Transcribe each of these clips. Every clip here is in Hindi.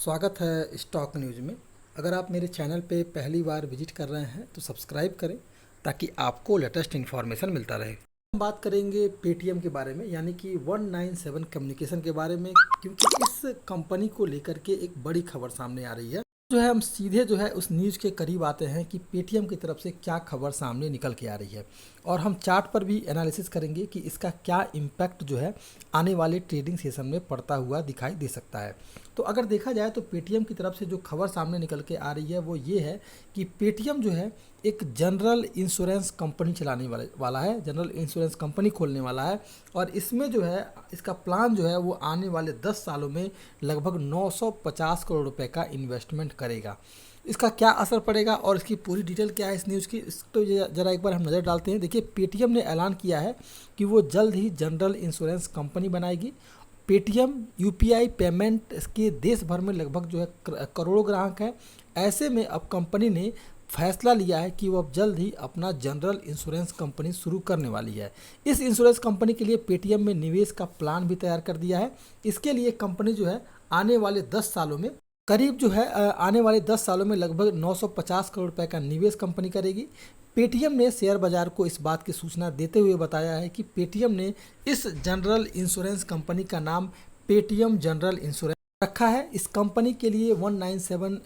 स्वागत है स्टॉक न्यूज़ में। अगर आप मेरे चैनल पे पहली बार विजिट कर रहे हैं तो सब्सक्राइब करें ताकि आपको लेटेस्ट इन्फॉर्मेशन मिलता रहे। हम बात करेंगे पेटीएम के बारे में, यानी कि 197 कम्युनिकेशन के बारे में, क्योंकि इस कंपनी को लेकर के एक बड़ी खबर सामने आ रही है। जो है हम सीधे जो है उस न्यूज़ के करीब आते हैं कि पेटीएम की तरफ से क्या खबर सामने निकल के आ रही है, और हम चार्ट पर भी एनालिसिस करेंगे कि इसका क्या इम्पैक्ट जो है आने वाले ट्रेडिंग सेशन में पड़ता हुआ दिखाई दे सकता है। तो अगर देखा जाए तो पेटीएम की तरफ से जो खबर सामने निकल के आ रही है वो ये है कि पेटीएम जो है एक जनरल इंश्योरेंस कंपनी चलाने वाला है, जनरल इंश्योरेंस कंपनी खोलने वाला है, और इसमें जो है इसका प्लान जो है वो आने वाले 10 सालों में लगभग 950 करोड़ रुपए का इन्वेस्टमेंट करेगा। इसका क्या असर पड़ेगा और इसकी पूरी डिटेल क्या है इस न्यूज़ की, इस तो ज़रा एक बार हम नज़र डालते हैं। देखिए, पेटीएम ने ऐलान किया है कि वो जल्द ही जनरल इंश्योरेंस कंपनी बनाएगी। पेटीएम यूपीआई पेमेंट के देश भर में लगभग जो है करोड़ों ग्राहक हैं। ऐसे में अब कंपनी ने फैसला लिया है कि वो अब जल्द ही अपना जनरल इंश्योरेंस कंपनी शुरू करने वाली है। इस इंश्योरेंस कंपनी के लिए पेटीएम में निवेश का प्लान भी तैयार कर दिया है। इसके लिए कंपनी जो है आने वाले 10 सालों में करीब जो है आने वाले 10 सालों में लगभग 950 करोड़ रुपए का निवेश कंपनी करेगी। पेटीएम ने शेयर बाजार को इस बात की सूचना देते हुए बताया है कि पेटीएम ने इस जनरल इंश्योरेंस कंपनी का नाम पेटीएम जनरल इंश्योरेंस रखा है। इस कंपनी के लिए 197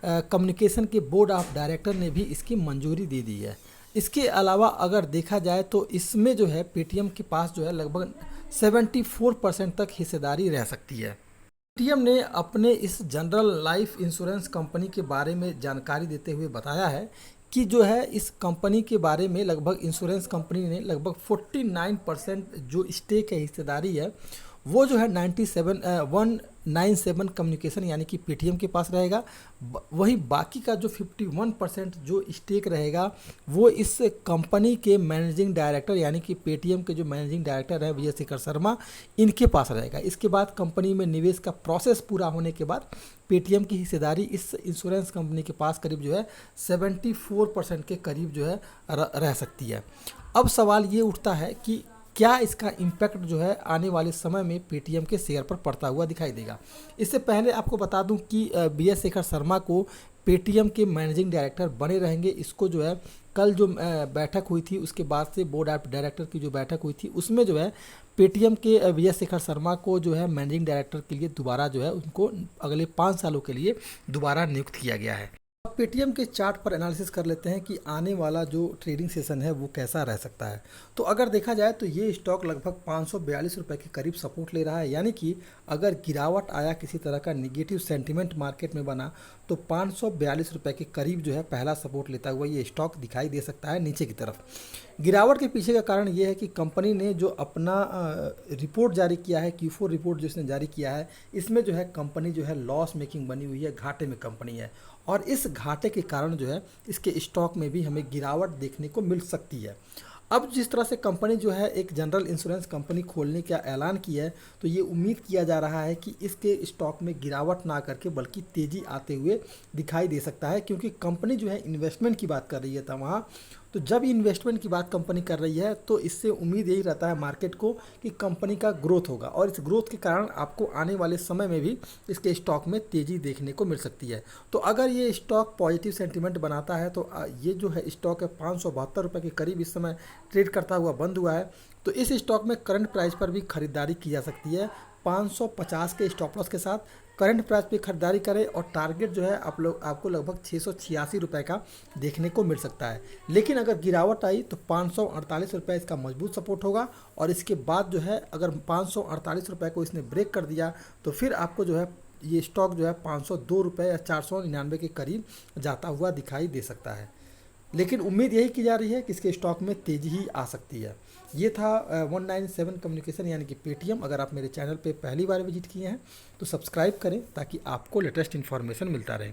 कम्युनिकेशन के बोर्ड ऑफ डायरेक्टर ने भी इसकी मंजूरी दे दी है। इसके अलावा अगर देखा जाए तो इसमें जो है पेटीएम के पास जो है लगभग 74% तक हिस्सेदारी रह सकती है। पेटीएम ने अपने इस जनरल लाइफ इंश्योरेंस कंपनी के बारे में जानकारी देते हुए बताया है कि जो है इस कंपनी के बारे में लगभग इंश्योरेंस कंपनी ने लगभग 49% जो स्टेक है, हिस्सेदारी है, वो जो है 197 कम्युनिकेशन यानी कि पेटीएम के पास रहेगा। वही बाकी का जो 51% जो स्टेक रहेगा वो इस कंपनी के मैनेजिंग डायरेक्टर यानी कि पेटीएम के जो मैनेजिंग डायरेक्टर हैं विजय शेखर शर्मा, इनके पास रहेगा। इसके बाद कंपनी में निवेश का प्रोसेस पूरा होने के बाद पेटीएम की हिस्सेदारी इस इंश्योरेंस कंपनी के पास करीब जो है 74% के करीब जो है रह सकती है। अब सवाल ये उठता है कि क्या इसका इम्पैक्ट जो है आने वाले समय में पेटीएम के शेयर पर पड़ता हुआ दिखाई देगा। इससे पहले आपको बता दूं कि विजय शेखर शर्मा को पेटीएम के मैनेजिंग डायरेक्टर बने रहेंगे। इसको जो है कल जो बैठक हुई थी उसके बाद से बोर्ड ऑफ डायरेक्टर की जो बैठक हुई थी उसमें जो है पेटीएम के विजय शेखर शर्मा को जो है मैनेजिंग डायरेक्टर के लिए दोबारा जो है उनको अगले 5 सालों के लिए दोबारा नियुक्त किया गया है। अब पेटीएम के चार्ट पर एनालिसिस कर लेते हैं कि आने वाला जो ट्रेडिंग सेशन है वो कैसा रह सकता है। तो अगर देखा जाए तो ये स्टॉक लगभग 542 रुपये के करीब सपोर्ट ले रहा है, यानी कि अगर गिरावट आया, किसी तरह का निगेटिव सेंटीमेंट मार्केट में बना तो 542 रुपये के करीब जो है पहला सपोर्ट लेता हुआ ये स्टॉक दिखाई दे सकता है नीचे की तरफ। गिरावट के पीछे का कारण ये है कि कंपनी ने जो अपना रिपोर्ट जारी किया है, Q4 रिपोर्ट जो इसने जारी किया है, इसमें जो है कंपनी जो है लॉस मेकिंग बनी हुई है, घाटे में कंपनी है, और इस घाटे के कारण जो है इसके स्टॉक में भी हमें गिरावट देखने को मिल सकती है। अब जिस तरह से कंपनी जो है एक जनरल इंश्योरेंस कंपनी खोलने का ऐलान किया है, तो ये उम्मीद किया जा रहा है कि इसके स्टॉक में गिरावट ना करके बल्कि तेज़ी आते हुए दिखाई दे सकता है, क्योंकि कंपनी जो है इन्वेस्टमेंट की बात कर रही है वहाँ। तो जब इन्वेस्टमेंट की बात कंपनी कर रही है तो इससे उम्मीद यही रहता है मार्केट को कि कंपनी का ग्रोथ होगा, और इस ग्रोथ के कारण आपको आने वाले समय में भी इसके स्टॉक में तेज़ी देखने को मिल सकती है। तो अगर ये स्टॉक पॉजिटिव सेंटीमेंट बनाता है तो ये जो है स्टॉक है 572 रुपये के करीब इस समय ट्रेड करता हुआ बंद हुआ है। तो इस स्टॉक में करंट प्राइस पर भी खरीदारी की जा सकती है 550 के स्टॉप लॉस के साथ। करंट प्राइस पे खरीदारी करें और टारगेट जो है आपको लगभग 686 रुपये का देखने को मिल सकता है। लेकिन अगर गिरावट आई तो 548 रुपये इसका मजबूत सपोर्ट होगा, और इसके बाद जो है अगर 548 रुपये को इसने ब्रेक कर दिया तो फिर आपको जो है ये स्टॉक जो है 502 रुपये या 499 के करीब जाता हुआ दिखाई दे सकता है। लेकिन उम्मीद यही की जा रही है कि इसके स्टॉक में तेज़ी ही आ सकती है। ये था 197 कम्युनिकेशन यानी कि पेटीएम। अगर आप मेरे चैनल पे पहली बार विजिट किए हैं तो सब्सक्राइब करें ताकि आपको लेटेस्ट इन्फॉर्मेशन मिलता रहे।